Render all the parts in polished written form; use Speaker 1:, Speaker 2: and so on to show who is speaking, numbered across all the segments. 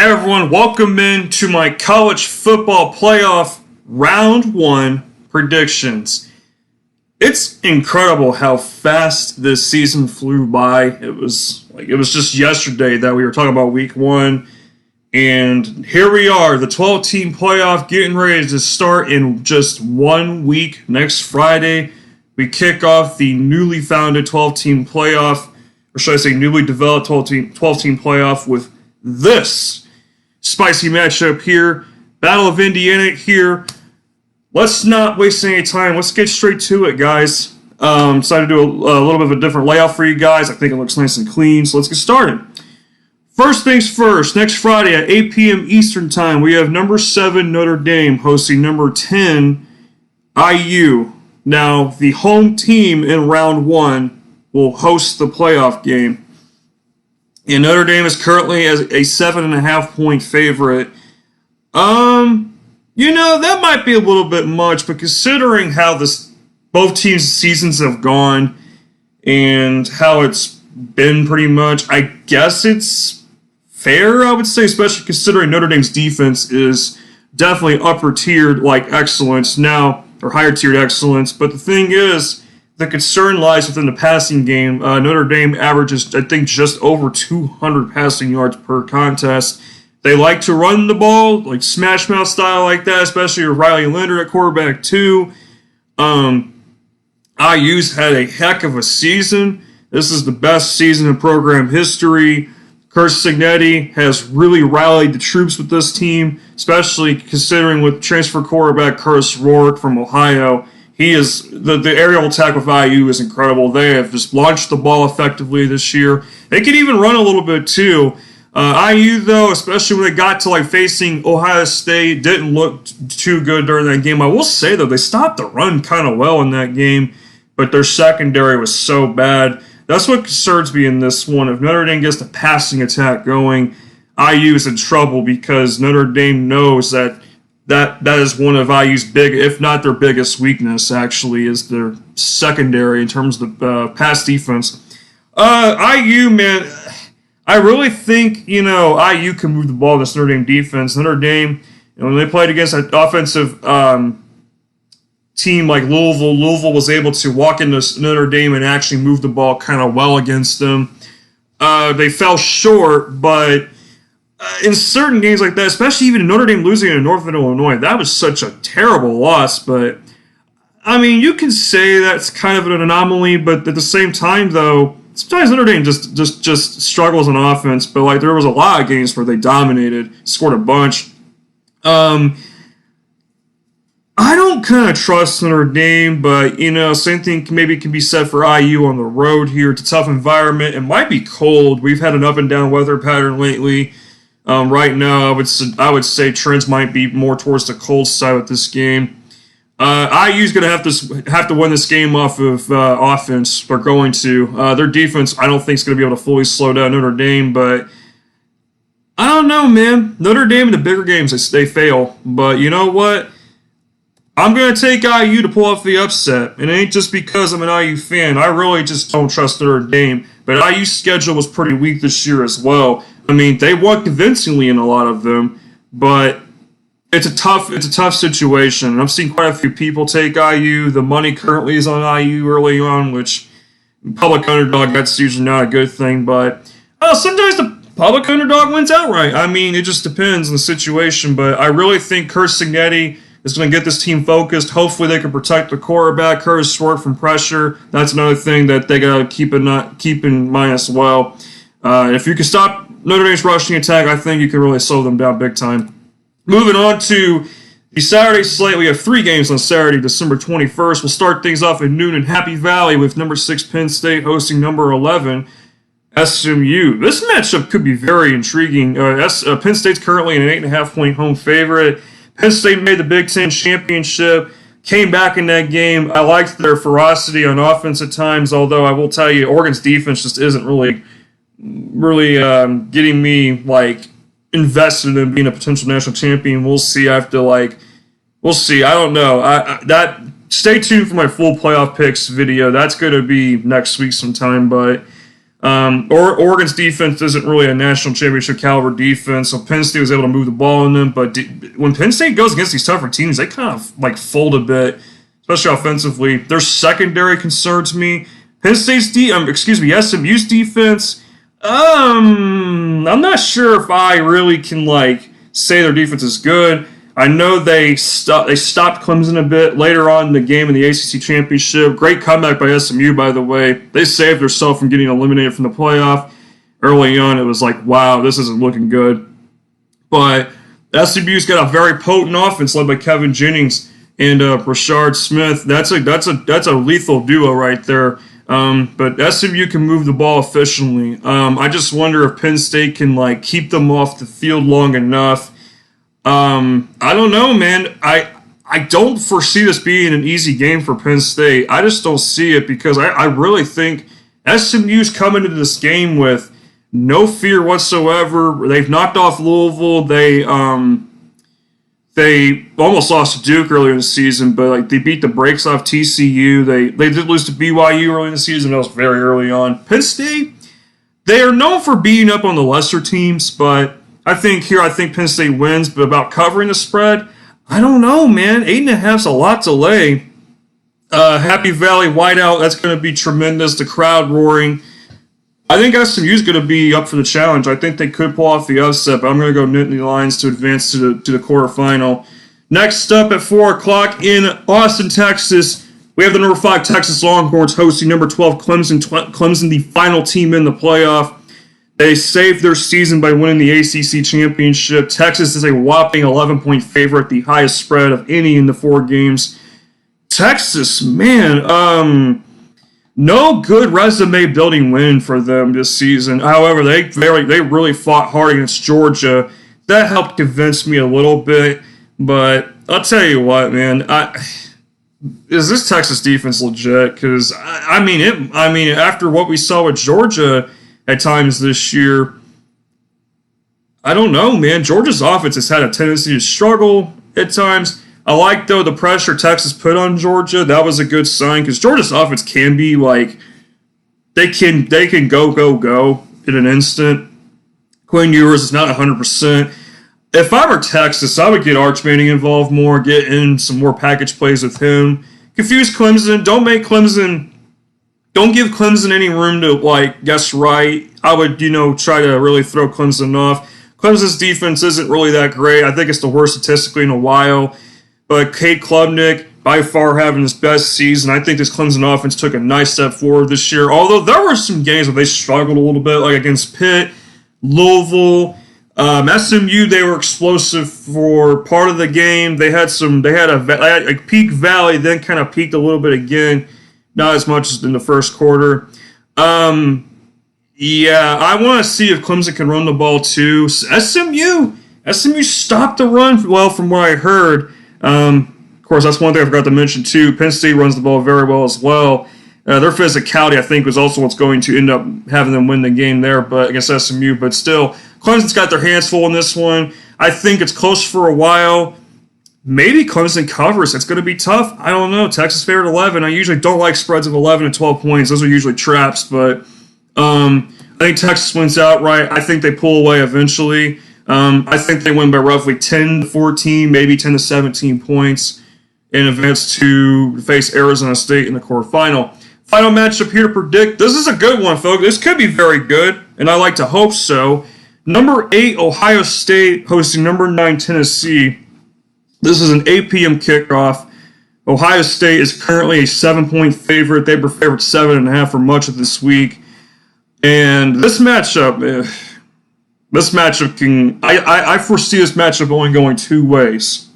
Speaker 1: Hey everyone, welcome in to my college football playoff round 1 predictions. It's incredible how fast this season flew by. It was just yesterday that we were talking about week 1, and here we are, the 12-team playoff getting ready to start in just 1 week. Next Friday, we kick off the newly founded 12-team playoff, or should I say newly developed 12-team playoff with this spicy matchup here. Battle of Indiana here. Let's not waste any time. Let's get straight to it, guys. Decided to do a little bit of a different layout for you guys. I think it looks nice and clean, so let's get started. First things first, next Friday at 8 p.m. Eastern Time, we have number 7 Notre Dame hosting number 10 IU. Now, the home team in round 1 will host the playoff game. And Notre Dame is currently as a 7.5 point favorite. That might be a little bit much, but considering how both teams' seasons have gone and how it's been pretty much, I guess it's fair, I would say, especially considering Notre Dame's defense is definitely upper tiered like excellence now, or higher tiered excellence. But the thing is, the concern lies within the passing game. Notre Dame averages, I think, just over 200 passing yards per contest. They like to run the ball, like smash mouth style like that, especially with Riley Leonard at quarterback too. IU's had a heck of a season. This is the best season in program history. Curt Cignetti has really rallied the troops with this team, especially considering with transfer quarterback Curtis Rourke from Ohio. He is the aerial attack with IU is incredible. They have just launched the ball effectively this year. They can even run a little bit too. IU though, especially when they got to facing Ohio State, didn't look too good during that game. I will say though, they stopped the run kind of well in that game, but their secondary was so bad. That's what concerns me in this one. If Notre Dame gets the passing attack going, IU is in trouble because Notre Dame knows that is one of IU's big, if not their biggest weakness, actually, is their secondary in terms of the pass defense. IU, man, I really think, IU can move the ball in this Notre Dame defense. Notre Dame, when they played against an offensive team like Louisville was able to walk into Notre Dame and actually move the ball kind of well against them. They fell short, but in certain games like that, especially even Notre Dame losing in Northern Illinois, that was such a terrible loss. But, I mean, you can say that's kind of an anomaly, but at the same time, though, sometimes Notre Dame just struggles on offense. But, there was a lot of games where they dominated, scored a bunch. I don't kind of trust Notre Dame, but, same thing maybe can be said for IU on the road here. It's a tough environment. It might be cold. We've had an up-and-down weather pattern lately. Right now, I would say trends might be more towards the cold side with this game. IU's going to have to win this game off of offense. They're going to. Their defense, I don't think is going to be able to fully slow down Notre Dame, but I don't know, man. Notre Dame in the bigger games, they fail. But you know what? I'm going to take IU to pull off the upset. And it ain't just because I'm an IU fan. I really just don't trust Notre Dame. But IU's schedule was pretty weak this year as well. I mean, they won convincingly in a lot of them, but it's a tough situation. And I've seen quite a few people take IU. The money currently is on IU early on, which public underdog, that's usually not a good thing. But sometimes the public underdog wins outright. I mean, it just depends on the situation. But I really think Curt Cignetti is going to get this team focused. Hopefully they can protect the quarterback, Curtis Rourke, from pressure. That's another thing that they got to keep in mind as well. If you can stop Notre Dame's rushing attack, I think you can really slow them down big time. Moving on to the Saturday slate, we have 3 games on Saturday, December 21st. We'll start things off at noon in Happy Valley with number 6 Penn State hosting number 11 SMU. This matchup could be very intriguing. Penn State's currently an 8.5 point home favorite. Penn State made the Big Ten championship, came back in that game. I liked their ferocity on offense at times, although I will tell you, Oregon's defense just isn't really getting me invested in being a potential national champion. We'll see. We'll see. I don't know. Stay tuned for my full playoff picks video. That's going to be next week sometime. But Or Oregon's defense isn't really a national championship caliber defense, so Penn State was able to move the ball on them. But when Penn State goes against these tougher teams, they kind of like fold a bit, especially offensively. Their secondary concerns me. Penn State's SMU's defense. I'm not sure if I really can like say their defense is good. I know they stopped Clemson a bit later on in the game in the ACC championship. Great comeback by SMU, by the way. They saved themselves from getting eliminated from the playoff. Early on, it was like, wow, this isn't looking good. But SMU's got a very potent offense led by Kevin Jennings and Rashard Smith. That's a lethal duo right there. But SMU can move the ball efficiently. I just wonder if Penn State can like keep them off the field long enough. I don't know, man. I don't foresee this being an easy game for Penn State. I just don't see it because I really think SMU's coming into this game with no fear whatsoever. They've knocked off Louisville. They almost lost to Duke earlier in the season, but like they beat the brakes off TCU. They did lose to BYU early in the season. That was very early on. Penn State, they are known for beating up on the lesser teams, but I think Penn State wins, but about covering the spread, I don't know, man. 8.5's a lot to lay. Happy Valley whiteout, that's going to be tremendous. The crowd roaring. I think SMU's going to be up for the challenge. I think they could pull off the upset, but I'm going to go Nittany Lions to advance to the quarterfinal. Next up at 4 o'clock in Austin, Texas, we have the number 5 Texas Longhorns hosting number 12 Clemson. Clemson, the final team in the playoff. They saved their season by winning the ACC championship. Texas is a whopping 11-point favorite, the highest spread of any in the 4 games. Texas, man, no good resume building win for them this season. However, they really fought hard against Georgia. That helped convince me a little bit. But I'll tell you what, man, is this Texas defense legit? Because I mean, after what we saw with Georgia at times this year, I don't know, man. Georgia's offense has had a tendency to struggle at times. I like, though, the pressure Texas put on Georgia. That was a good sign because Georgia's offense can be like they can go in an instant. Quinn Ewers is not 100%. If I were Texas, I would get Arch Manning involved more, get in some more package plays with him. Confuse Clemson. Don't give Clemson any room to, like, guess right. I would, try to really throw Clemson off. Clemson's defense isn't really that great. I think it's the worst statistically in a while. But Cade Klubnik, by far having his best season. I think this Clemson offense took a nice step forward this year. Although there were some games where they struggled a little bit, like against Pitt, Louisville, SMU. They were explosive for part of the game. They had a peak valley, then kind of peaked a little bit again. Not as much as in the first quarter. Yeah, I want to see if Clemson can run the ball too. SMU stopped the run well from what I heard. Of course, that's one thing I forgot to mention too. Penn State runs the ball very well as well. Their physicality, I think, was also what's going to end up having them win the game there, but against SMU. But still, Clemson's got their hands full in this one. I think it's close for a while. Maybe Clemson covers. It's going to be tough. I don't know. Texas favored 11. I usually don't like spreads of 11 and 12 points. Those are usually traps, but I think Texas wins outright. I think they pull away eventually. I think they win by roughly 10 to 14, maybe 10 to 17 points and advance to face Arizona State in the quarterfinal. Final matchup here to predict. This is a good one, folks. This could be very good, and I like to hope so. Number 8, Ohio State hosting number 9, Tennessee. This is an 8 p.m. kickoff. Ohio State is currently a 7-point favorite. They were favored 7.5 for much of this week. And this matchup I foresee this matchup only going 2 ways.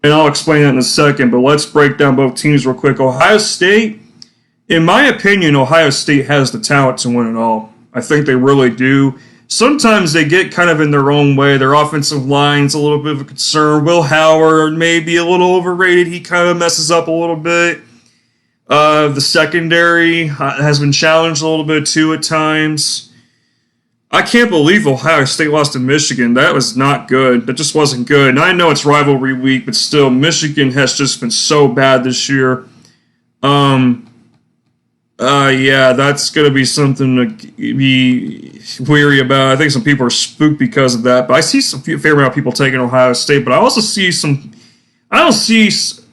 Speaker 1: And I'll explain that in a second, but let's break down both teams real quick. Ohio State, in my opinion, Ohio State has the talent to win it all. I think they really do. Sometimes they get kind of in their own way. Their offensive line's a little bit of a concern. Will Howard may be a little overrated. He kind of messes up a little bit. The secondary has been challenged a little bit too at times. I can't believe Ohio State lost to Michigan. That was not good. That just wasn't good. And I know it's rivalry week, but still, Michigan has just been so bad this year. Yeah, that's going to be something to be weary about. I think some people are spooked because of that. But I see some fair amount of people taking Ohio State. But I also see some. I don't see.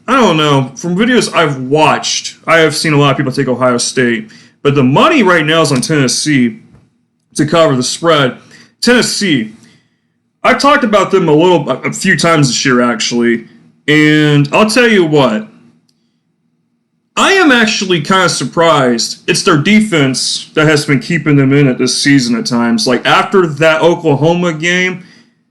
Speaker 1: I don't know. From videos I've watched, I have seen a lot of people take Ohio State. But the money right now is on Tennessee to cover the spread. Tennessee. I've talked about them a few times this year actually, and I'll tell you what. I am actually kind of surprised. It's their defense that has been keeping them in it this season at times. Like after that Oklahoma game,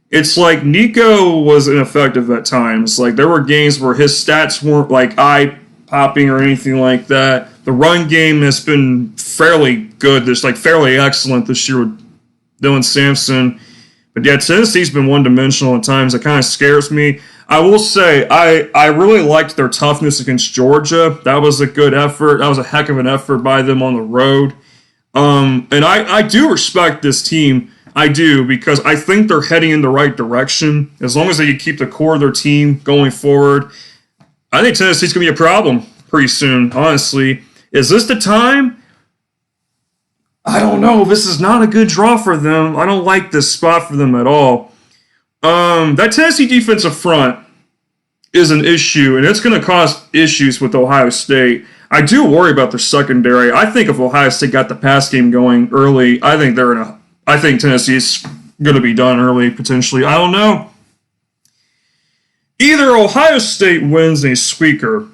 Speaker 1: it's like Nico was ineffective at times. Like there were games where his stats weren't like eye popping or anything like that. The run game has been fairly good. This like fairly excellent this year with Dylan Sampson. But yeah, Tennessee's been one-dimensional at times. It kind of scares me. I will say, I really liked their toughness against Georgia. That was a good effort. That was a heck of an effort by them on the road. And I do respect this team. I do, because I think they're heading in the right direction. As long as they keep the core of their team going forward, I think Tennessee's going to be a problem pretty soon, honestly. Is this the time? I don't know. This is not a good draw for them. I don't like this spot for them at all. That Tennessee defensive front is an issue, and it's going to cause issues with Ohio State. I do worry about their secondary. I think if Ohio State got the pass game going early, I think Tennessee's going to be done early, potentially. I don't know. Either Ohio State wins a squeaker,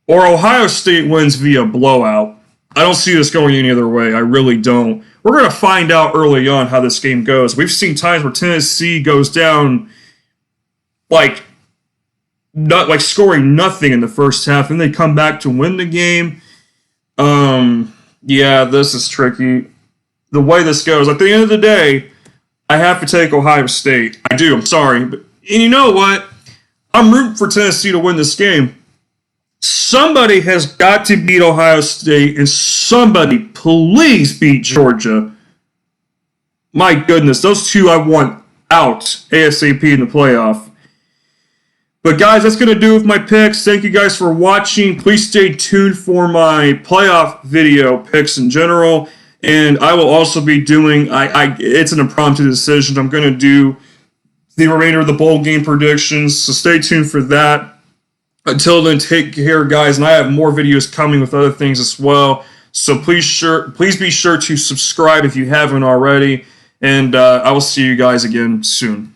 Speaker 1: or Ohio State wins via blowout. I don't see this going any other way. I really don't. We're going to find out early on how this game goes. We've seen times where Tennessee goes down like scoring nothing in the first half, and they come back to win the game. Yeah, this is tricky. The way this goes, at the end of the day, I have to take Ohio State. I do. I'm sorry, and you know what? I'm rooting for Tennessee to win this game. Somebody has got to beat Ohio State, and somebody please beat Georgia. My goodness, those two I want out ASAP in the playoff. But guys, that's going to do it with my picks. Thank you guys for watching. Please stay tuned for my playoff video picks in general. And I will also be doing, it's an impromptu decision. I'm going to do the remainder of the bowl game predictions. So stay tuned for that. Until then, take care, guys, and I have more videos coming with other things as well. So please be sure to subscribe if you haven't already, and I will see you guys again soon.